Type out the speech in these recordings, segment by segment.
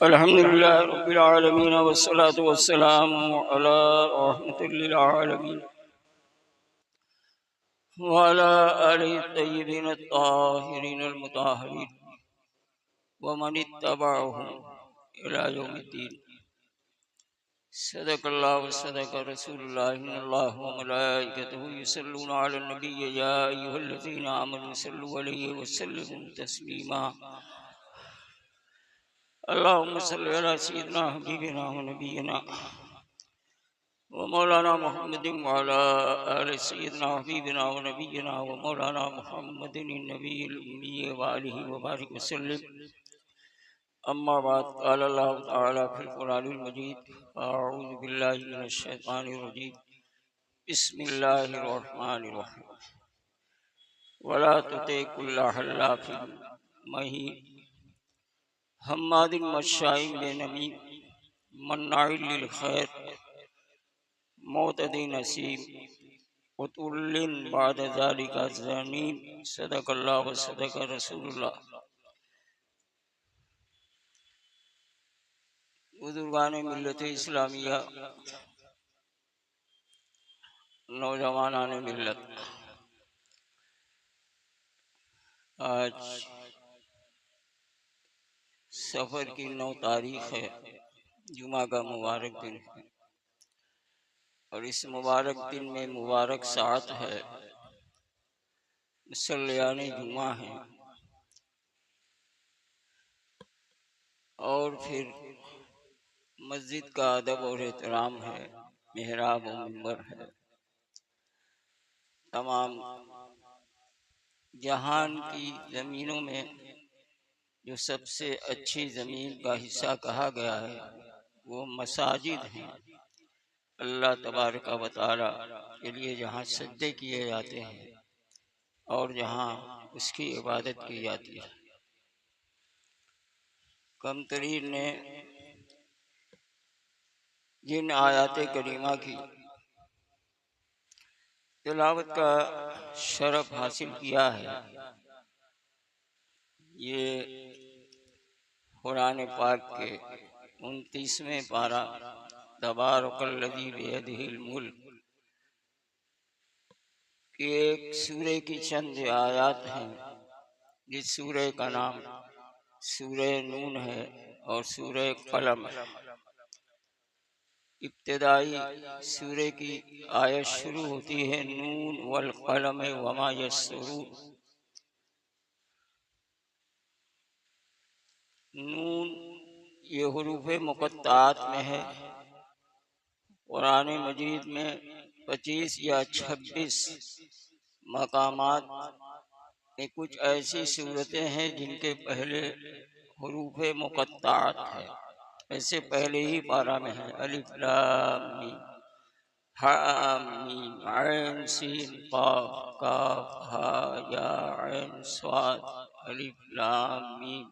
الحمد لله رب العالمين والصلاة والسلام على رحمة للعالمين وعلى آله الطيبين الطاهرين المطهرين ومن اتبعهم إلى يوم الدين. صدق الله وصدق رسول الله. إن الله وملائكته يصلون على النبي يا أيها الذين آمنوا صلوا عليه وسلموا تسليما. اللهم صل على سيدنا حبيبنا ونبينا ومولانا محمد وعلى آل سيدنا حبيبنا ونبينا ومولانا محمد النبي الأمي وآله وبارك وسلم. أما بعد، قال الله تعالى في القرآن المجيد: أعوذ بالله من الشيطان الرجيم، بسم الله الرحمن الرحيم. ولا تطع كل حلاف مهين حماد مشاء بنميم مناع للخير معتد نسیم عتل بعد ذلك زنیم. صدق اللہ و صدق رسول اللہ. بزرگان ملت اسلامیہ، نوجوانان ملت، آج سفر کی 9 تاریخ ہے، جمعہ کا مبارک دن ہے، اور اس مبارک دن میں مبارک ساعت ہے، مصلیان جمعہ ہیں، اور پھر مسجد کا ادب اور احترام ہے، محراب و منبر ہے. تمام جہان کی زمینوں میں جو سب سے اچھی زمین کا حصہ کہا گیا ہے وہ مساجد ہیں. اللہ تبارک و تعالی کے لیے جہاں سجدے کیے جاتے ہیں اور جہاں اس کی عبادت کی جاتی ہے. کم ترین نے جن آیات کریمہ کی تلاوت کا شرف حاصل کیا ہے، یہ قرآن پاک کے 29ویں پارہ تبارک الذی بیدہ الملک کی ایک سورہ کی چند آیات ہیں، جس سورہ کا نام سورہ نون ہے اور سورہ قلم ہے. ابتدائی سورہ کی آیت شروع ہوتی ہے: نون والقلم وما یسطرون. نون یہ حروف مقطعات میں ہے. قرآن مجید میں 25 یا 26 مقامات میں کچھ ایسی صورتیں ہیں جن کے پہلے حروف مقطعات ہیں. ایسے پہلے ہی پارہ میں ہے: الف لام میم حامیم عین سین قاف کاف ہا یا عین صاد الف لام میم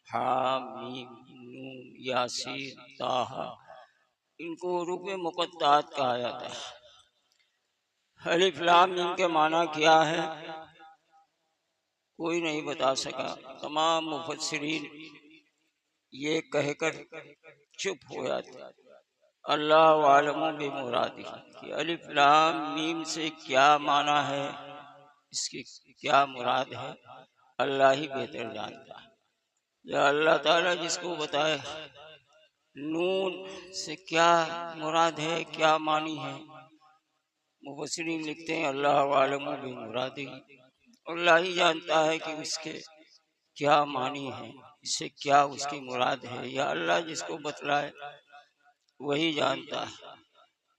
حامیم نون یاسین طٰہٰ. ان کو حروف مقطعات کہا جاتا ہے. الف لام میم کے معنی کیا ہے کوئی نہیں بتا سکا. تمام مفسرین یہ کہہ کر چپ ہو جاتے: اللہ عالم بمرادہ، کہ الف لام میم سے کیا معنی ہے، اس کی کیا مراد ہے، اللہ ہی بہتر جانتا ہے. یا اللہ تعالیٰ جس کو بتائے. نون سے کیا مراد ہے، کیا معنی ہے، مفسرین لکھتے ہیں اللہ عالم بمرادہ، اللہ ہی جانتا ہے کہ اس کے کیا معنی ہے، اس سے کیا اس کی مراد ہے. یا اللہ جس کو بتلائے وہی جانتا ہے.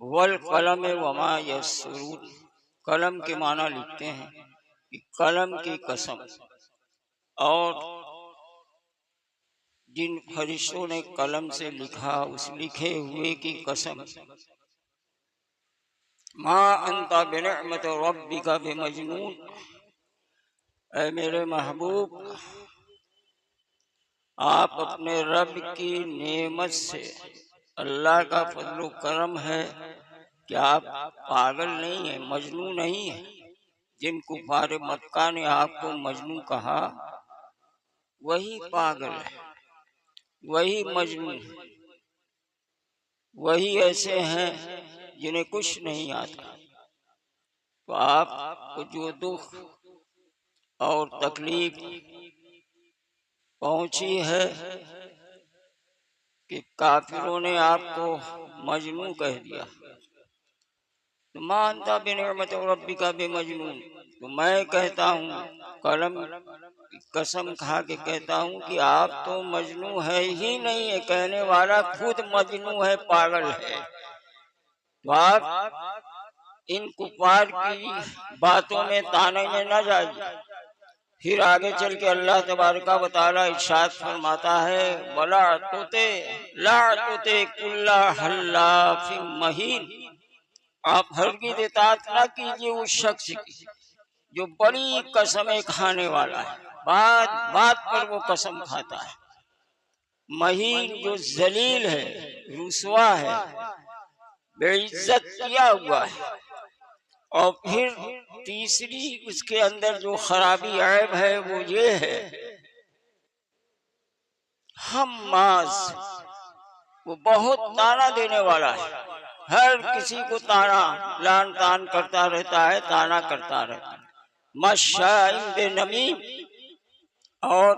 والقلم وما یسطرون، قلم کے معنی لکھتے ہیں کہ قلم کی قسم، اور جن فرشتوں نے قلم سے لکھا اس لکھے ہوئے کی قسم. ما انت بنعمت ربک بمجنون، اے میرے محبوب آپ اپنے رب کی نعمت سے، اللہ کا فضل و کرم ہے کہ آپ پاگل نہیں ہیں، مجنون نہیں ہیں. جن کفار مکہ نے آپ کو مجنون کہا وہی پاگل ہے. وہی مجنون، وہی ایسے ہیں جنہیں کچھ نہیں آتا۔ تو آپ کو جو دکھ اور تکلیف پہنچی ہے کہ کافروں نے آپ کو مجنون کہہ دیا، مانتا بنعمت ربک بمجنون، تو میں کہتا ہوں، قلم قسم کھا کے کہتا ہوں کہ آپ تو مجنون ہے ہی نہیں ہے، کہنے والا خود مجنون ہے، پاگل ہے۔ تو آپ ان کفار کی باتوں میں، تانے میں نہ جائیے۔ پھر آگے چل کے اللہ تبارک و تعالی ارشاد فرماتا ہے، وَلَا تُطِعْ كُلَّ حَلَّافٍ مَّهِینٍ، آپ ہرگز اطاعت نہ کیجیے اس شخص کی جو بڑی قسمیں کھانے والا ہے، بات بات پر وہ قسم کھاتا ہے، مہین جو ذلیل ہے، رسوا ہے، بے عزت کیا ہوا ہے۔ اور پھر تیسری اس کے اندر جو خرابی عیب ہے وہ یہ ہے، حماز، وہ بہت تانا دینے والا ہے، ہر کسی کو تانا لان تان کرتا رہتا ہے، تانا کرتا رہتا ہے، مشاء بنمیم، اور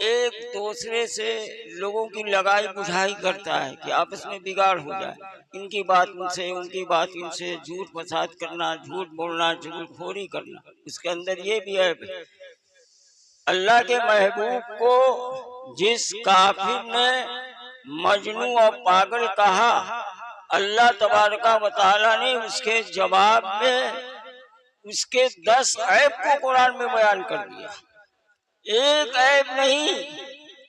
ایک دوسرے سے لوگوں کی لگائی بجھائی کرتا ہے کہ آپس میں بگاڑ ہو جائے، ان کی بات ان سے، ان کی بات ان سے، جھوٹ فساد کرنا، جھوٹ بولنا، چغل خوری کرنا، اس کے اندر یہ بھی ہے۔ اللہ کے محبوب کو جس کافر نے مجنون اور پاگل کہا، اللہ تبارک و تعالی نے اس کے جواب میں اس کے 10 عیب کو قرآن میں بیان کر دیا۔ ایک عیب نہیں،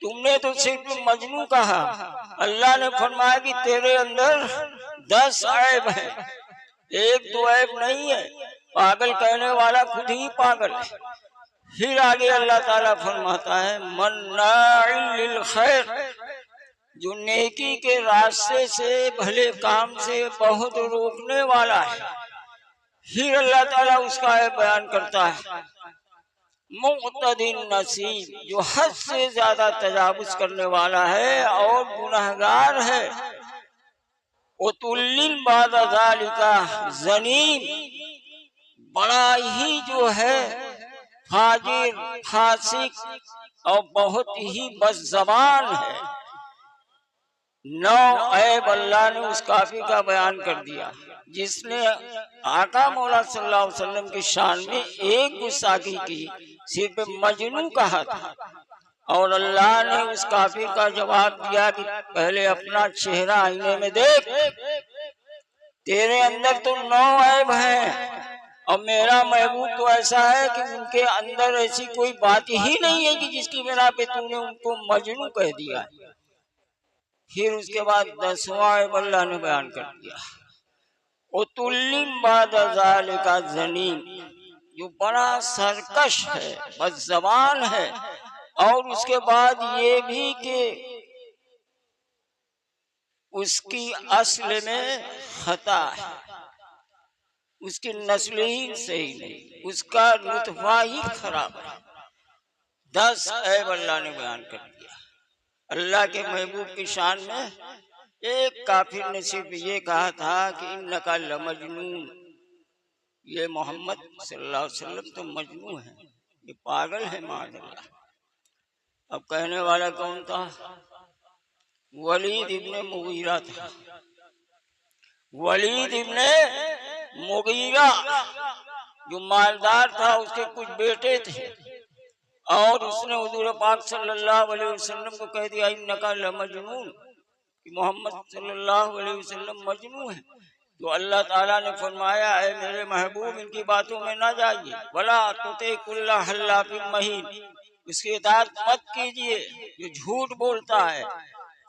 تم نے تو صرف مجنون کہا، اللہ نے فرمایا کہ تیرے اندر 10 عیب ہیں، ایک دو عیب نہیں ہے، پاگل کہنے والا خود ہی پاگل ہے۔ پھر آگے اللہ تعالیٰ فرماتا ہے، مناع للخیر، جو نیکی کے راستے سے، بھلے کام سے بہت روکنے والا ہے۔ پھر اللہ تعالیٰ اس کا عیب بیان کرتا ہے، معتد نصیب، جو حد سے زیادہ تجاوز کرنے والا ہے اور گنہگار ہے، عتل بعد ذلک زنیم، بڑا ہی جو ہے فاجر، فاسق اور بہت ہی بد زبان ہے۔ 9 عیب اللہ نے اس کافر کا بیان کر دیا جس نے آقا مولا صلی اللہ علیہ وسلم کی شان میں ایک گستاخی کی، صرف مجنون کہا تھا، اور اللہ نے اس کافر کا جواب دیا کہ پہلے اپنا چہرہ آئینے میں دیکھ، تیرے اندر تو 9 عیب ہیں، اور میرا محبوب تو ایسا ہے کہ ان کے اندر ایسی کوئی بات ہی نہیں ہے کہ جس کی بنا پہ تو نے ان کو مجنون کہہ دیا۔ پھر اس کے بعد 10واں عیب اللہ نے بیان کر دیا، عتل بعد ذلک زنیم، جو بڑا سرکش ہے، بد زبان ہے، اور اس کے بعد یہ بھی کہ اس کی اصل میں خطا ہے، اس کی نسل ہی صحیح نہیں، اس کا رتبہ ہی خراب ہے۔ 10 عیب اللہ نے بیان کر دیا۔ اللہ کے محبوب کی شان میں ایک کافر نے صرف یہ کہا تھا کہ انک لمجنون، یہ محمد صلی اللہ علیہ وسلم تو مجنون ہے، یہ پاگل ہے معاذ اللہ۔ اب کہنے والا کون تھا؟ ولید ابن مغیرہ تھا۔ ولید ابن مغیرہ جو مالدار تھا، اس کے کچھ بیٹے تھے، اور اس نے حضور پاک صلی اللہ علیہ وسلم کو کہہ دیا انک لمجنون، کہ محمد صلی اللہ علیہ وسلم مجنون ہے۔ تو اللہ تعالیٰ نے فرمایا، اے میرے محبوب ان کی باتوں میں نہ جائیے، ولا تطع کل حلاف مہین، اس کی اطاعت مت کیجیے جو جھوٹ بولتا ہے،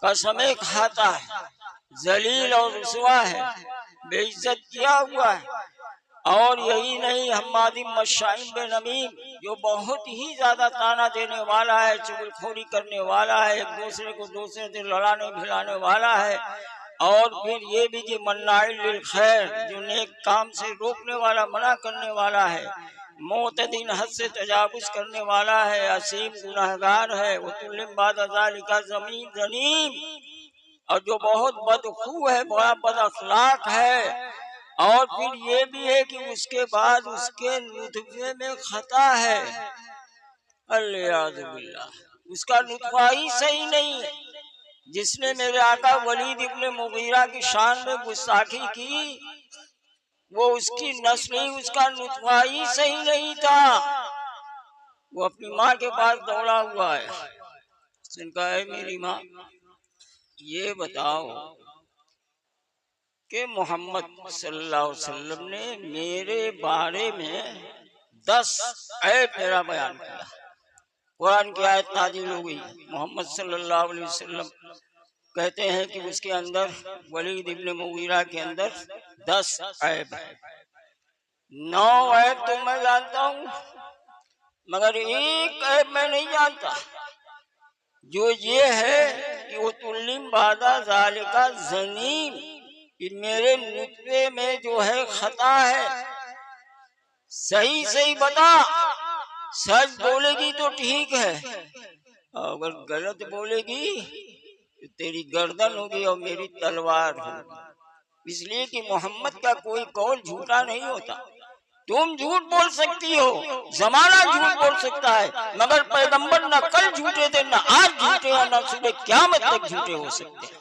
قسمیں کھاتا ہے، ذلیل اور رسوا ہے، بے عزت کیا ہوا ہے، اور یہی نہیں حماد مشاء بنمیم، جو بہت ہی زیادہ تانا دینے والا ہے، چغل خوری کرنے والا ہے، ایک دوسرے کو دوسرے سے لڑانے بھلانے والا ہے، اور پھر یہ بھی کہ مناع للخیر، جو نیک کام سے روکنے والا، منع کرنے والا ہے، معتدین حد سے تجاوز کرنے والا ہے، عصیم گناہگار ہے، وَتُلِّم بَعْدَ ذَلِكَ زَنِيمٌ، اور جو بہت بدخو ہے، بڑا بد اخلاق ہے، اور پھر یہ بھی ہے کہ اس کے بعد اس کے نطفے میں خطا ہے، العیاذ باللہ، اس کا نطفہ ہی صحیح نہیں ہے۔ جس نے میرے آقا ولید ابن مغیرہ کی شان میں گستاخی کی، وہ اس کی نسل ہی، اس کا نطفہ ہی صحیح نہیں تھا۔ وہ اپنی ماں کے پاس دوڑا ہوا ہے، اس نے کہا ہے میری ماں یہ بتاؤ کہ محمد صلی اللہ علیہ وسلم نے میرے بارے میں 10 عیب میرا بیان کیا۔ قرآن کی آیت نازل ہو گئی، محمد صلی اللہ علیہ وسلم کہتے ہیں کہ اس کے اندر، ولید ابن مغیرہ کے اندر 10 عیب ہیں۔ 9 عیب تو میں جانتا ہوں، مگر ایک عیب میں نہیں جانتا، جو یہ ہے کہ وَتُلِّم بَعْدَ ذَلِكَ زَنِيمٌ، کہ میرے نطفے میں جو ہے خطا ہے، صحیح صحیح بتا، سچ بولے گی تو ٹھیک ہے، اگر غلط بولے گی تو تیری گردن ہوگی اور میری تلوار ہوگی، اس لیے کہ محمد کا کوئی قول جھوٹا نہیں ہوتا۔ تم جھوٹ بول سکتی ہو، زمانہ جھوٹ بول سکتا ہے، مگر پیغمبر نہ کل جھوٹے تھے، نہ آج جھوٹے ہیں، نہ صبح قیامت تک جھوٹے ہو سکتے ہیں۔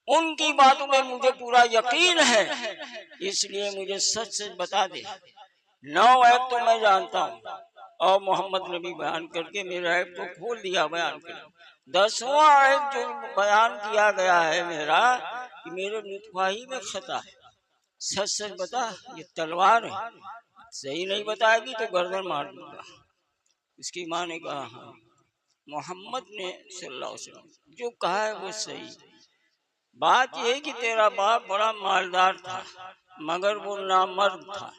ان کی باتوں میں مجھے پورا یقین ہے، اس لیے مجھے سچ سچ بتا دے۔ 9 عیب تو میں جانتا ہوں، اور محمد نبی بیان کر کے میرے عیب کو کھول دیا، بیان کر 10واں عیب جو بیان کیا گیا ہے میرا، کہ میرے نطفہ ہی میں خطا ہے، سچ سچ بتا، یہ تلوار ہے، صحیح نہیں بتائے گی تو گردن مار دوں گا۔ اس کی ماں نے کہا ہاں، محمد نے صلی اللہ علیہ وسلم جو کہا ہے وہ صحیح۔ بات یہ کہ تیرا باپ بڑا مالدار تھا، مگر وہ نامرد تھا،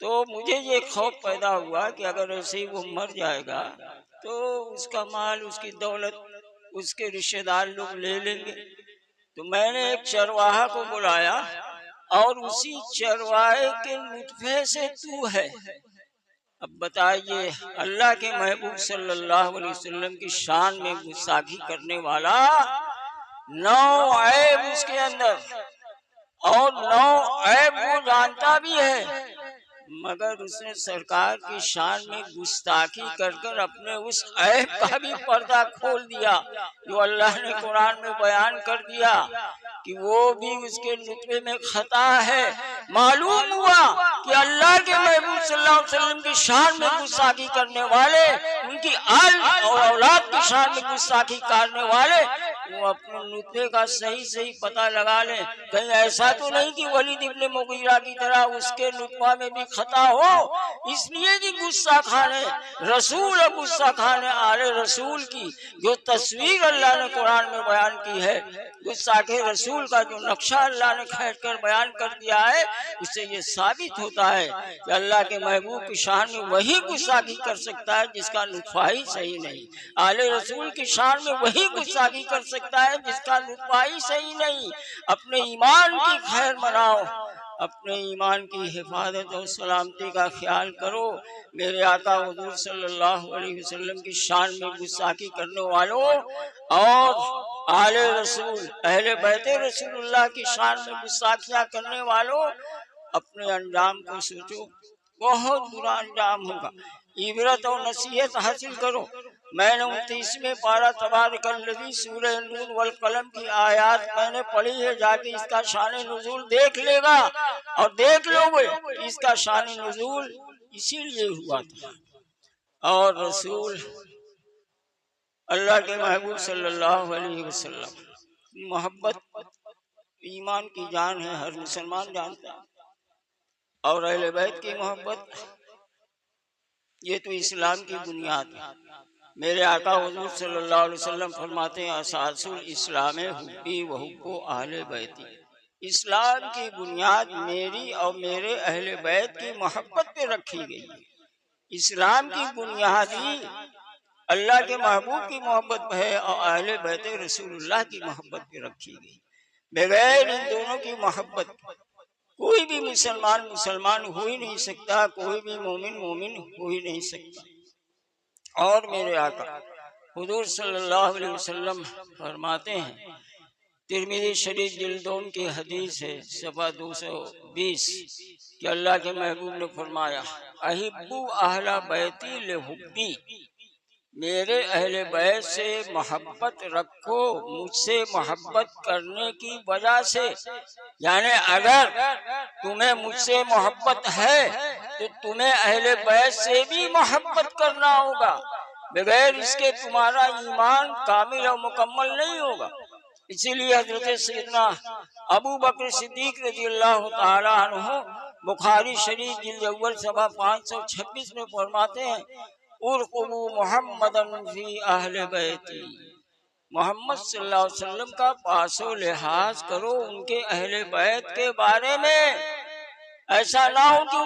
تو مجھے یہ خوف پیدا ہوا کہ اگر ایسے ہی وہ مر جائے گا تو اس کا مال، اس کی دولت اس کے رشتہ دار لوگ لے لیں گے۔ تو میں نے ایک چرواہا کو بلایا، اور اسی چرواہے کے نطفے سے تو ہے۔ اب بتائیے، اللہ کے محبوب صلی اللہ علیہ وسلم کی شان میں گستاخی کرنے والا، 9 عیب اس کے اندر، اور 9 عیب وہ جانتا بھی ہے، مگر اس نے سرکار کی شان میں گستاخی کر کر اپنے اس عیب کا بھی پردہ کھول دیا جو اللہ نے قرآن میں بیان کر دیا کہ وہ بھی اس کے نطفے میں خطا ہے۔ معلوم ہوا کہ اللہ کے محبوب صلی اللہ علیہ وسلم کی شان میں گستاخی کرنے والے، ان کی آل اور اولاد کی شان میں گستاخی کرنے والے، وہ اپنے نطفے کا صحیح صحیح پتہ لگا لیں، کہیں ایسا تو نہیں کہ ولید ابن مغیرہ کی طرح اس کے نطفہ میں بھی خطا ہو۔ اس لیے کہ گستاخانے رسول اور گستاخانے آل رسول کی جو تصویر اللہ نے قرآن میں بیان کی ہے، گستاخ رسول کا جو نقشہ اللہ نے کھینچ کر بیان کر دیا ہے، اس سے یہ ثابت ہوتا ہے کہ اللہ کے محبوب کی شان میں وہی گستاخی کر سکتا ہے جس کا نطفہ ہی صحیح نہیں، آل رسول کی شان میں وہی گستاخی کر سکتا ہے جس کا نطفہ ہی صحیح نہیں۔ اپنے ایمان کی خیر مناؤ، اپنے ایمان کی حفاظت اور سلامتی کا خیال کرو۔ میرے آقا حضور صلی اللہ علیہ وسلم کی شان میں گستاخی کرنے والوں اور آل رسول، اہل بیت رسول اللہ کی شان میں گستاخیاں کرنے والوں، اپنے انجام کو سوچو، بہت برا انجام ہوگا۔ عبرت اور نصیحت حاصل کرو۔ میں نے 29ویں پارہ تبارک الذی سورہ نون والقلم کی آیات میں نے پڑھی ہے، جا کے اس کا شان نزول دیکھ لے گا، اور دیکھ لو گے اس کا شان نزول اسی لیے ہوا تھا۔ اور رسول اللہ کے محبوب صلی اللہ علیہ وسلم محبت ایمان کی جان ہے، ہر مسلمان جانتا ہے، اور اہل بیت کی محبت یہ تو اسلام کی بنیاد ہے۔ میرے آقا حضور صلی اللہ علیہ وسلم فرماتے ہیں اساس الاسلام حبی و حب اہل بیتی، اسلام کی بنیاد میری اور میرے اہل بیت کی محبت پہ رکھی گئی ہے۔ اسلام کی بنیاد ہی اللہ کے محبوب کی محبت ہے اور اہل بیت رسول اللہ کی محبت پہ رکھی گئی۔ بغیر ان دونوں کی محبت کوئی بھی مسلمان مسلمان ہو ہی نہیں سکتا، کوئی بھی مومن مومن ہو ہی نہیں سکتا۔ اور میرے آقا حضور صلی اللہ علیہ وسلم فرماتے ہیں، ترمذی شریف جلدون کی حدیث ہے صفحہ 220، کہ اللہ کے محبوب نے فرمایا، احبو اہل بیتی لحبی، میرے اہل بیت سے محبت رکھو مجھ سے محبت کرنے کی وجہ سے، یعنی اگر تمہیں مجھ سے محبت ہے تو تمہیں اہل بیت سے بھی محبت کرنا ہوگا، بغیر اس کے تمہارا ایمان کامل و مکمل نہیں ہوگا۔ اسی لیے حضرت سیدنا ابو بکر صدیق رضی اللہ تعالی عنہ بخاری شریف جلد اول صفحہ 526 میں فرماتے ہیں، ارقبوا محمدا فی اہل بیتی، محمد صلی اللہ علیہ وسلم کا پاس و لحاظ کرو ان کے اہل بیت کے بارے میں۔ ایسا نہ ہو کہ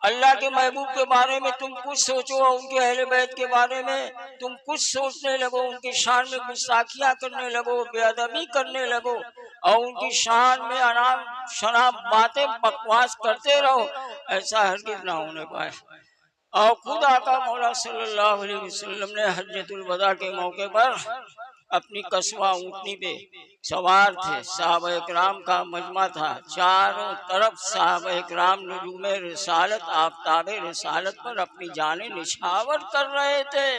اللہ کے محبوب کے بارے میں تم کچھ سوچو اور ان کے اہل بیت کے بارے میں تم کچھ سوچنے لگو، ان کی شان میں گستاخیاں کرنے لگو، بے ادبی کرنے لگو اور ان کی شان میں انام شناب باتیں بکواس کرتے رہو، ایسا ہرگز نہ ہونے پائے۔ اور خود آقا مولا صلی اللہ علیہ وسلم نے حجۃ الوداع کے موقع پر اپنی قصوہ اونٹنی پہ سوار تھے، صحابہ اکرام کا مجمع تھا، چاروں طرف صحابہ اکرام نجوم رسالت آفتاب رسالت پر اپنی جانیں نچھاور کر رہے تھے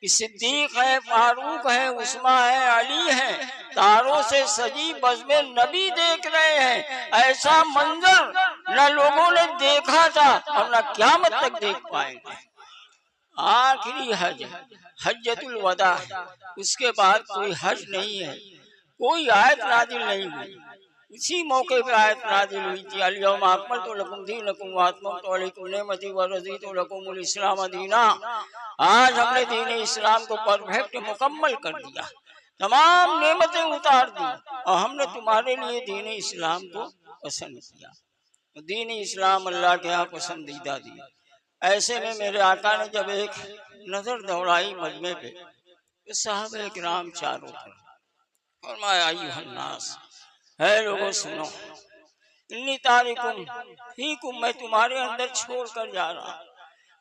کہ صدیق ہے، فاروق ہے، عثمان ہے، علی ہے، تاروں سے سجی بزم نبی دیکھ رہے ہیں۔ ایسا منظر نہ لوگوں نے دیکھا تھا اور نہ قیامت تک دیکھ پائیں گے۔ آخری حج حجۃ الوداع، اس کے بعد کوئی حج نہیں ہے، کوئی آیت نازل نہیں ہوئی۔ اسی موقع پہ آیت نازل ہوئی تھی، الیوم اکملت لکم دینکم واتممت علیکم نعمتی ورضیت لکم الاسلام دینا۔ آج ہم نے دین اسلام کو پرفیکٹ مکمل کر دیا، تمام نعمتیں اتار دی اور ہم نے تمہارے لیے دین اسلام کو پسند کیا۔ دین اسلام اللہ کے ہاں پسندیدہ دیا۔ ایسے میں میرے آقا نے جب ایک نظر دوڑائی مجمع پہ تو صحابہ اکرام چاروں طرف، فرمایا ایھا الناس، ہے لوگوں سنو، انی تارکم فیکم، میں تمہارے اندر چھوڑ کر جا رہا ہوں،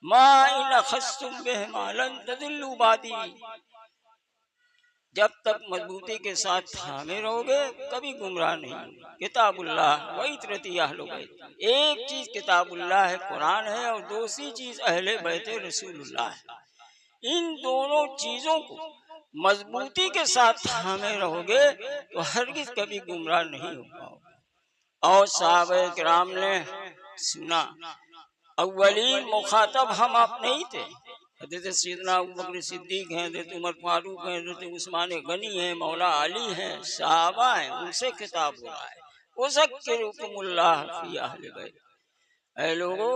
ما ان اخذتم بہما لن تضلوا بعدی، جب تک مضبوطی کے ساتھ تھامے رہو گے کبھی گمراہ نہیں ہوگے۔ کتاب اللہ و عترتی اہل بیت، ایک چیز کتاب اللہ ہے، قرآن ہے، اور دوسری چیز اہل بیت رسول اللہ ہے۔ ان دونوں چیزوں کو مضبوطی کے ساتھ تھامے رہو گے تو ہرگز کبھی گمراہ نہیں ہو پاؤ گے۔ اور صحابہ کرام نے سنا، اولین مخاطب ہم آپ نہیں تھے، حضرت سیدنا ابوبکر صدیق ہیں، حضرت عمر فاروق ہیں، حضرت عثمان غنی ہیں، مولا علی ہیں، صحابہ ہیں، ان سے خطاب ہو رہا ہے، اذکرکم اللہ فی اہل بیت، اے لوگو